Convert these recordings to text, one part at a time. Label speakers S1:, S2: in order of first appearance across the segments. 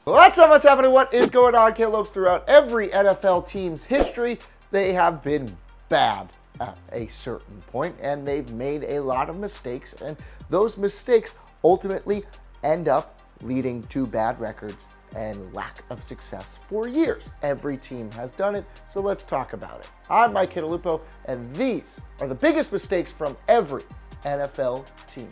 S1: Well, that's not what's happening. What is going on, Cantaloupes? Throughout every NFL team's history, they have been bad at a certain point, and they've made a lot of mistakes, and those mistakes ultimately end up leading to bad records and lack of success for years. Every team has done it, so let's talk about it. I'm Mike Cantalupo, and these are the biggest mistakes from every NFL team.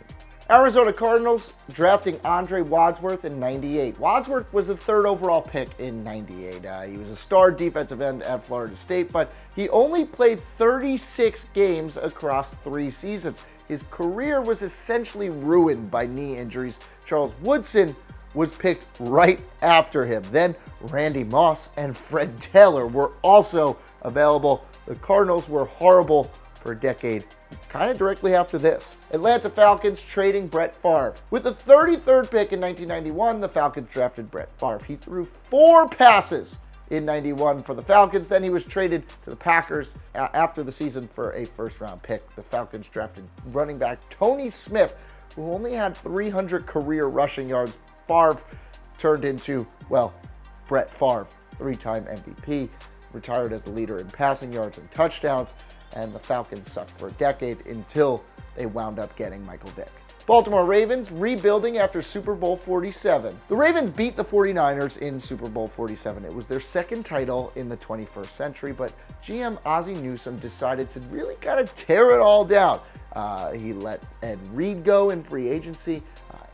S1: Arizona Cardinals drafting Andre Wadsworth in '98. Wadsworth was the third overall pick in '98. He was a star defensive end at Florida State, but he only played 36 games across 3 seasons. His career was essentially ruined by knee injuries. Charles Woodson was picked right after him. Then Randy Moss and Fred Taylor were also available. The Cardinals were horrible for a decade, kind of directly after this. Atlanta Falcons trading Brett Favre. With the 33rd pick in 1991, the Falcons drafted Brett Favre. He threw 4 passes in '91 for the Falcons. Then he was traded to the Packers after the season for a first-round pick. The Falcons drafted running back Tony Smith, who only had 300 career rushing yards. Favre turned into, well, Brett Favre, 3-time MVP, retired as the leader in passing yards and touchdowns, and the Falcons sucked for a decade until they wound up getting Michael Vick. Baltimore Ravens rebuilding after Super Bowl 47. The Ravens beat the 49ers in Super Bowl 47. It was their second title in the 21st century, but GM Ozzie Newsome decided to really kind of tear it all down. He let Ed Reed go in free agency.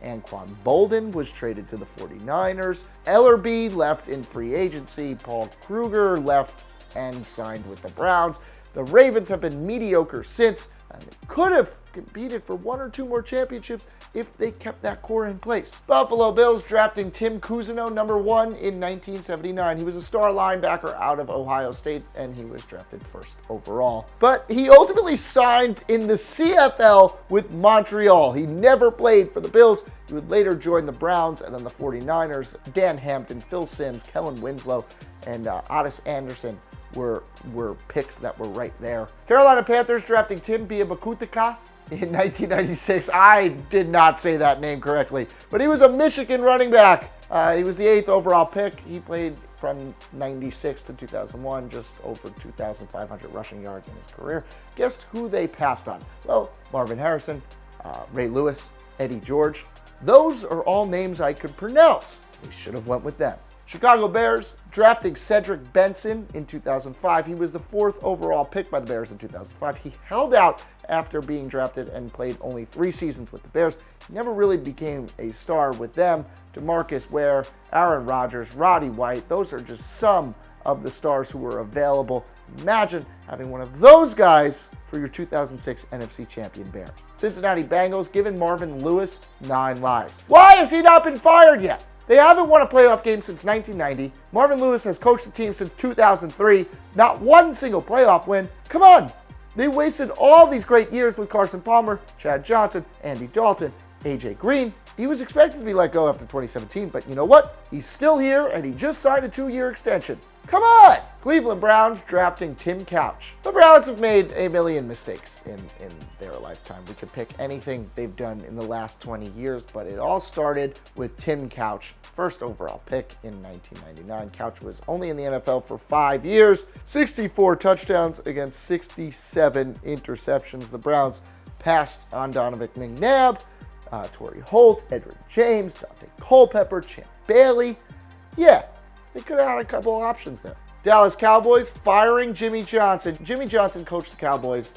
S1: Anquan Bolden was traded to the 49ers. Ellerbe left in free agency. Paul Kruger left and signed with the Browns. The Ravens have been mediocre since, and they could have competed for 1 or 2 more championships if they kept that core in place. Buffalo Bills drafting Tim Cousineau, number 1 in 1979. He was a star linebacker out of Ohio State, and he was drafted 1st overall. But he ultimately signed in the CFL with Montreal. He never played for the Bills. He would later join the Browns and then the 49ers. Dan Hampton, Phil Simms, Kellen Winslow, and Otis Anderson were picks that were right there. Carolina Panthers drafting Tim BIAKABUTUKA in 1996. I did not say that name correctly, but he was a Michigan running back. He was the 8th overall pick. He played from 96 to 2001, just over 2,500 rushing yards in his career. Guess who they passed on? Well, Marvin Harrison, Ray Lewis, Eddie George. Those are all names I could pronounce. We should have went with them. Chicago Bears drafting CEDRIC Benson in 2005. He was the 4th overall pick by the Bears in 2005. He held out after being drafted and played only 3 seasons with the Bears. He never really became a star with them. DeMarcus Ware, Aaron Rodgers, Roddy White, those are just some of the stars who were available. Imagine having one of those guys for your 2006 NFC champion Bears. Cincinnati Bengals giving Marvin Lewis 9 lives. Why has he not been fired yet? They haven't won a playoff game since 1990. Marvin Lewis has coached the team since 2003. Not one single playoff win. Come on. They wasted all these great years with Carson Palmer, Chad Johnson, Andy Dalton, AJ Green. He was expected to be let go after 2017, but you know what? He's still here, and he just signed a 2-year extension. Come on! Cleveland Browns drafting Tim Couch. The Browns have made a million mistakes in their lifetime. We could pick anything they've done in the last 20 years, but it all started with Tim Couch, 1st overall pick in 1999. Couch was only in the NFL for 5 years, 64 touchdowns against 67 interceptions. The Browns passed on Donovan McNabb, Torrey Holt, Edward James, Dante Culpepper, Champ Bailey. Yeah, they could have had a couple of options there. Dallas Cowboys firing Jimmy Johnson. Jimmy Johnson coached the Cowboys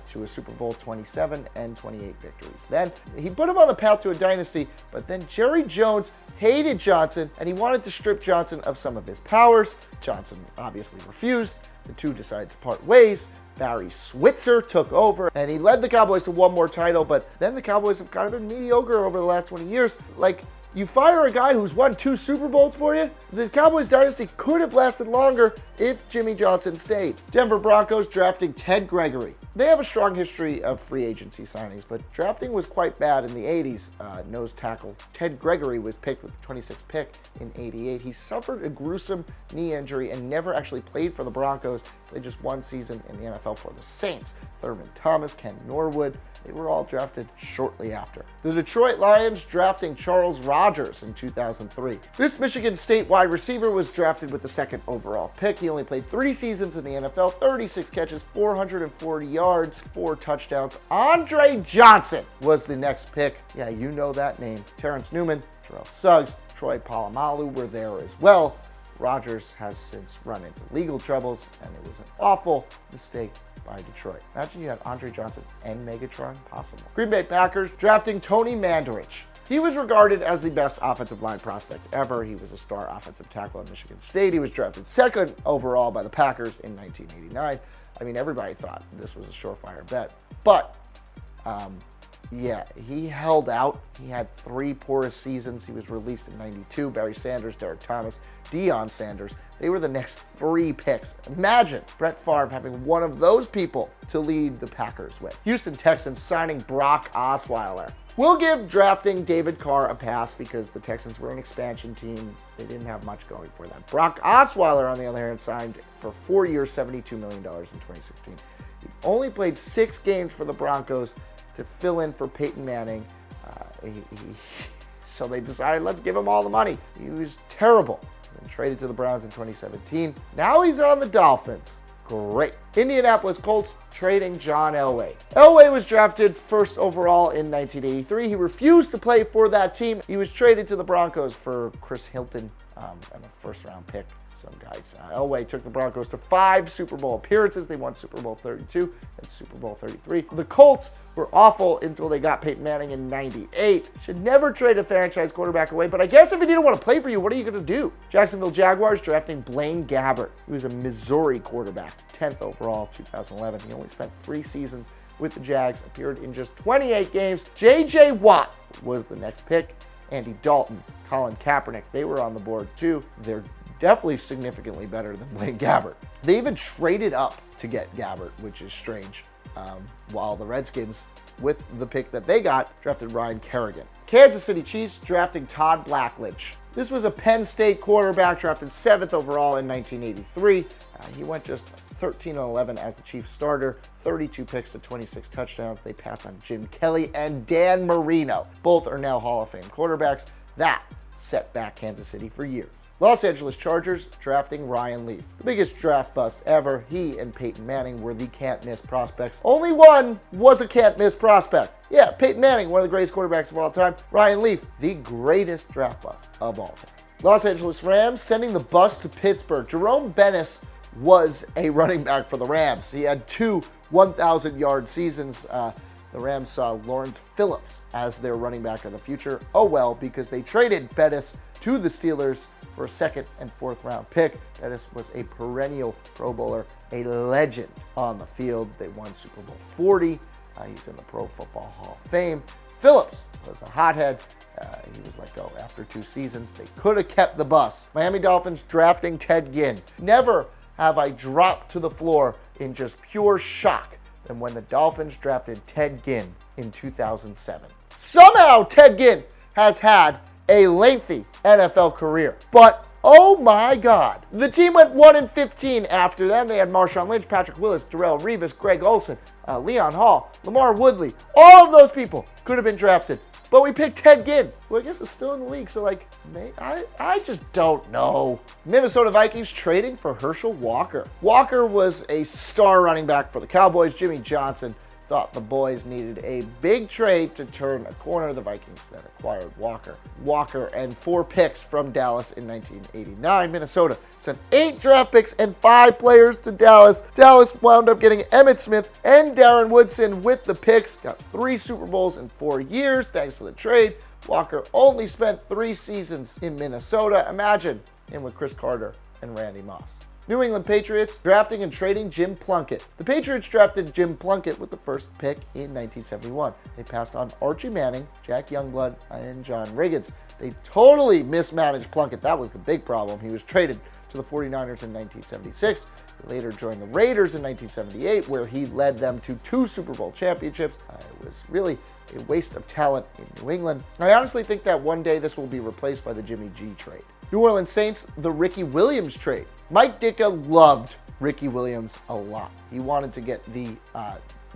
S1: to a Super Bowl 27 and 28 victories. Then he put him on the path to a dynasty, but then Jerry Jones hated Johnson and he wanted to strip Johnson of some of his powers. Johnson obviously refused. The two decided to part ways. Barry Switzer took over and he led the Cowboys to 1 more title, but then the Cowboys have kind of been mediocre over the last 20 years. Like, you fire a guy who's won 2 Super Bowls for you? The Cowboys dynasty could have lasted longer if Jimmy Johnson stayed. Denver Broncos drafting Ted Gregory. They have a strong history of free agency signings, but drafting was quite bad in the 80s. Nose tackle Ted Gregory was picked with the 26th pick in '88. He suffered a gruesome knee injury and never actually played for the Broncos. Played just one season in the NFL for the Saints. Thurman Thomas, Ken Norwood, they were all drafted shortly after. The Detroit Lions drafting Charles Rogers in 2003. This Michigan State wide receiver was drafted with the 2nd overall pick. He only played 3 seasons in the NFL, 36 catches, 440 yards, 4 touchdowns. Andre Johnson was the next pick. Yeah, you know that name. Terrence Newman, Terrell Suggs, Troy Polamalu were there as well. Rodgers has since run into legal troubles, and it was an awful mistake by Detroit. Imagine you had Andre Johnson and Megatron. Possible. Green Bay Packers drafting Tony Mandarich. He was regarded as the best offensive line prospect ever. He was a star offensive tackle at Michigan State. He was drafted 2nd overall by the Packers in 1989. I mean, everybody thought this was a surefire bet. But, yeah, he held out. He had 3 poorest seasons. He was released in 92. Barry Sanders, Derek Thomas, Deion Sanders. They were the next 3 picks. Imagine Brett Favre having one of those people to lead the Packers with. Houston Texans signing Brock Osweiler. We'll give drafting David Carr a pass because the Texans were an expansion team. They didn't have much going for them. Brock Osweiler, on the other hand, signed for 4 years, $72 million in 2016. He only played 6 games for the Broncos to fill in for Peyton Manning. So they decided, let's give him all the money. He was terrible. And traded to the Browns in 2017. Now he's on the Dolphins. Great. Indianapolis Colts trading John Elway. Elway was drafted 1st overall in 1983. He refused to play for that team. He was traded to the Broncos for Chris Hilton and a 1st-round pick. Some guys. Elway took the Broncos to 5 Super Bowl appearances. They won Super Bowl 32 and Super Bowl 33. The Colts were awful until they got Peyton Manning in 98. Should never trade a franchise quarterback away, but I guess if he didn't want to play for you, what are you going to do? Jacksonville Jaguars drafting Blaine Gabbert. He was a Missouri quarterback, 10th overall, 2011. He only spent 3 seasons with the Jags, appeared in just 28 games. J.J. Watt was the next pick. Andy Dalton, Colin Kaepernick, they were on the board too. They're definitely significantly better than Blaine Gabbert. They even traded up to get Gabbert, which is strange, while the Redskins, with the pick that they got, drafted Ryan Kerrigan. Kansas City Chiefs drafting Todd Blackledge. This was a Penn State quarterback drafted 7th overall in 1983. He went just 13-11 as the Chiefs starter, 32 picks to 26 touchdowns. They passed on Jim Kelly and Dan Marino. Both are now Hall of Fame quarterbacks. That set back Kansas City for years. Los Angeles Chargers drafting Ryan Leaf. The biggest draft bust ever. He and Peyton Manning were the can't-miss prospects. Only one was a can't-miss prospect. Yeah, Peyton Manning, one of the greatest quarterbacks of all time. Ryan Leaf, the greatest draft bust of all time. Los Angeles Rams sending the bus to Pittsburgh. Jerome Bettis was a running back for the Rams. He had 2 1,000-yard seasons. The Rams saw Lawrence Phillips as their running back of the future. Oh well, because they traded Bettis to the Steelers for a 2nd and 4th round pick. Bettis was a perennial Pro Bowler, a legend on the field. They won Super Bowl 40. He's in the Pro Football Hall of Fame. Phillips was a hothead. He was let go after 2 seasons. They could have kept the bus. Miami Dolphins drafting Ted Ginn. Never have I dropped to the floor in just pure shock than when the Dolphins drafted Ted Ginn in 2007. Somehow Ted Ginn has had a lengthy NFL career, but oh my God. The team went 1-15 after them. They had Marshawn Lynch, Patrick Willis, Darrelle Revis, Greg Olsen, Leon Hall, Lamar Woodley. All of those people could have been drafted, but we picked Ted Ginn, who I guess is still in the league, so I just don't know. Minnesota Vikings trading for Herschel Walker. Walker was a star running back for the Cowboys. Jimmy Johnson thought the boys needed a big trade to turn a corner. The Vikings then acquired Walker. Walker and 4 picks from Dallas in 1989. Minnesota sent 8 draft picks and 5 players to Dallas. Dallas wound up getting Emmitt Smith and Darren Woodson with the picks. Got 3 Super Bowls in 4 years thanks to the trade. Walker only spent 3 seasons in Minnesota. Imagine him with Chris Carter and Randy Moss. New England Patriots drafting and trading Jim Plunkett. The Patriots drafted Jim Plunkett with the 1st pick in 1971. They passed on Archie Manning, Jack Youngblood, and John Riggins. They totally mismanaged Plunkett. That was the big problem. He was traded to the 49ers in 1976. He later joined the Raiders in 1978, where he led them to 2 Super Bowl championships. It was really a waste of talent in New England. I honestly think that one day this will be replaced by the Jimmy G trade. New Orleans Saints, the Ricky Williams trade. Mike Ditka loved Ricky Williams a lot. He wanted to get the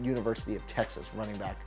S1: University of Texas running back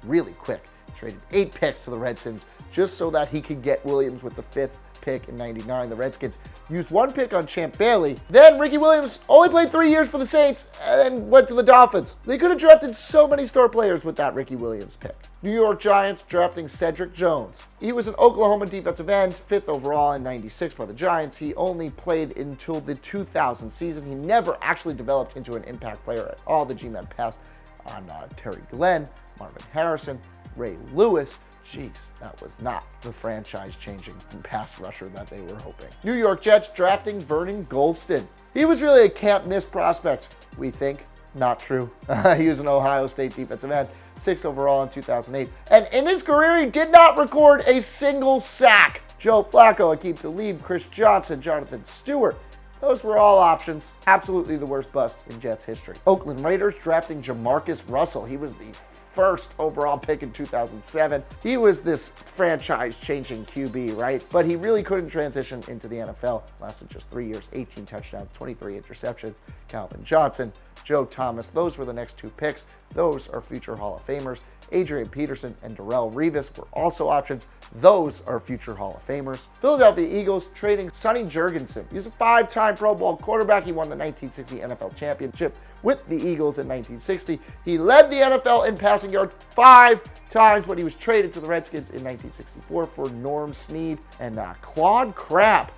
S1: really quick. Traded 8 picks to the Redskins just so that he could get Williams with the 5th pick in '99. The Redskins used 1 pick on Champ Bailey. Then Ricky Williams only played 3 years for the Saints and then went to the Dolphins. They could have drafted so many star players with that Ricky Williams pick. New York Giants drafting Cedric Jones. He was an Oklahoma defensive end, 5th overall in '96 by the Giants. He only played until the 2000 season. He never actually developed into an impact player at all. The G-men passed on Terry Glenn, Marvin Harrison, Ray Lewis. Jeez, that was not the franchise-changing pass rusher that they were hoping. New York Jets drafting Vernon Golston. He was really a can't-miss prospect, we think. Not true. He was an Ohio State defensive end, 6th overall in 2008. And in his career, he did not record a single sack. Joe Flacco, Aqib Talib, Chris Johnson, Jonathan Stewart. Those were all options. Absolutely the worst bust in Jets history. Oakland Raiders drafting Jamarcus Russell. He was the 1st overall pick in 2007. He was this franchise-changing QB, right? But he really couldn't transition into the NFL. Lasted just 3 years, 18 touchdowns, 23 interceptions. Calvin Johnson, Joe Thomas, those were the next 2 picks. Those are future Hall of Famers. Adrian Peterson and Darrelle Revis were also options. Those are future Hall of Famers. Philadelphia Eagles trading Sonny Jurgensen. He was a 5-time Pro Bowl quarterback. He won the 1960 NFL championship with the Eagles in 1960. He led the NFL in passing yards 5 times when he was traded to the Redskins in 1964 for Norm Snead and Claude Crabb.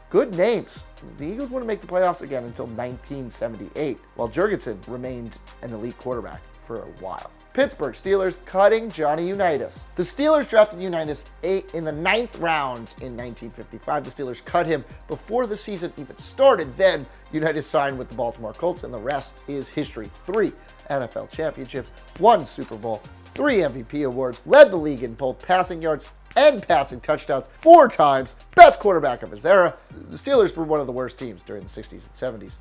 S1: Good names. The Eagles wouldn't make the playoffs again until 1978, while Jurgensen remained an elite quarterback for a while. Pittsburgh Steelers cutting Johnny Unitas. The Steelers drafted Unitas in the 9th round in 1955. The Steelers cut him before the season even started. Then Unitas signed with the Baltimore Colts, and the rest is history. 3 NFL championships, 1 Super Bowl, 3 MVP awards, led the league in both passing yards and passing touchdowns 4 times, best quarterback of his era. The Steelers were one of the worst teams during the 60s and 70s.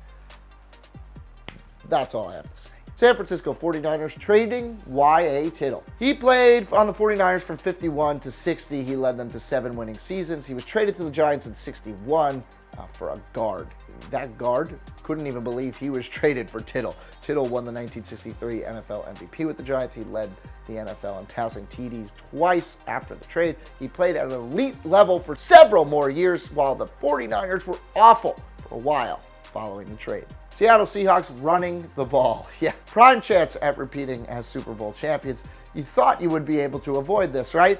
S1: That's all I have to say. San Francisco 49ers trading Y.A. Tittle. He played on the 49ers from 51 to 60. He led them to 7 winning seasons. He was traded to the Giants in 61 for a guard. That guard couldn't even believe he was traded for Tittle. Tittle won the 1963 NFL MVP with the Giants. He led the NFL in passing TDs twice after the trade. He played at an elite level for several more years, while the 49ers were awful for a while following the trade. Seattle Seahawks running the ball. Yeah, prime chance at repeating as Super Bowl champions. You thought you would be able to avoid this, right?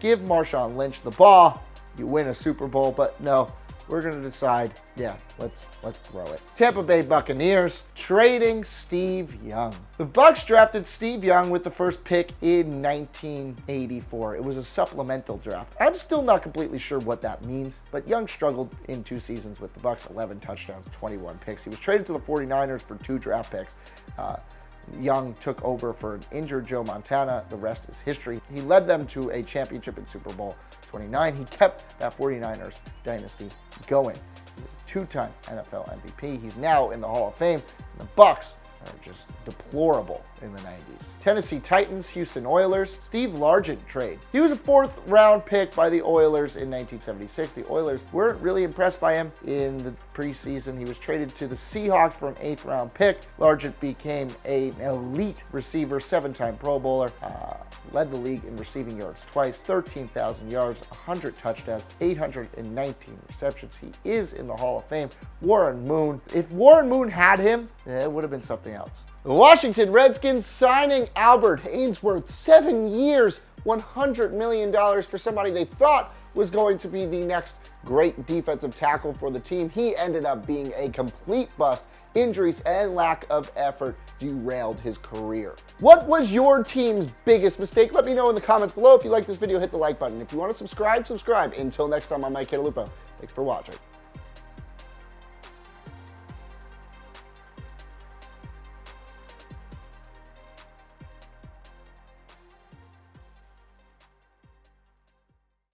S1: Give Marshawn Lynch the ball, you win a Super Bowl, but no, we're going to decide, yeah, let's throw it. Tampa Bay Buccaneers trading Steve Young. The Bucs drafted Steve Young with the 1st pick in 1984. It was a supplemental draft. I'm still not completely sure what that means, but Young struggled in 2 seasons with the Bucs, 11 touchdowns, 21 picks. He was traded to the 49ers for 2 draft picks. Young took over for an injured Joe Montana. The rest is history. He led them to a championship in Super Bowl 29. He kept that 49ers dynasty going. He's a 2-time NFL MVP. He's now in the Hall of Fame. And the Bucs are just deplorable in the 90s. Tennessee Titans, Houston Oilers, Steve Largent trade. He was a 4th round pick by the Oilers in 1976. The Oilers weren't really impressed by him in the preseason. He was traded to the Seahawks for an 8th round pick. Largent became an elite receiver, 7-time Pro Bowler, led the league in receiving yards twice, 13,000 yards, 100 touchdowns, 819 receptions. He is in the Hall of Fame. Warren Moon. If Warren Moon had him, it would have been something else. The Washington Redskins signing Albert Haynesworth, 7 years, $100 million for somebody they thought was going to be the next great defensive tackle for the team. He ended up being a complete bust. Injuries and lack of effort derailed his career. What was your team's biggest mistake? Let me know in the comments below. If you like this video, hit the like button. If you want to subscribe. Until next time, I'm Mike Cantalupo. Thanks for watching.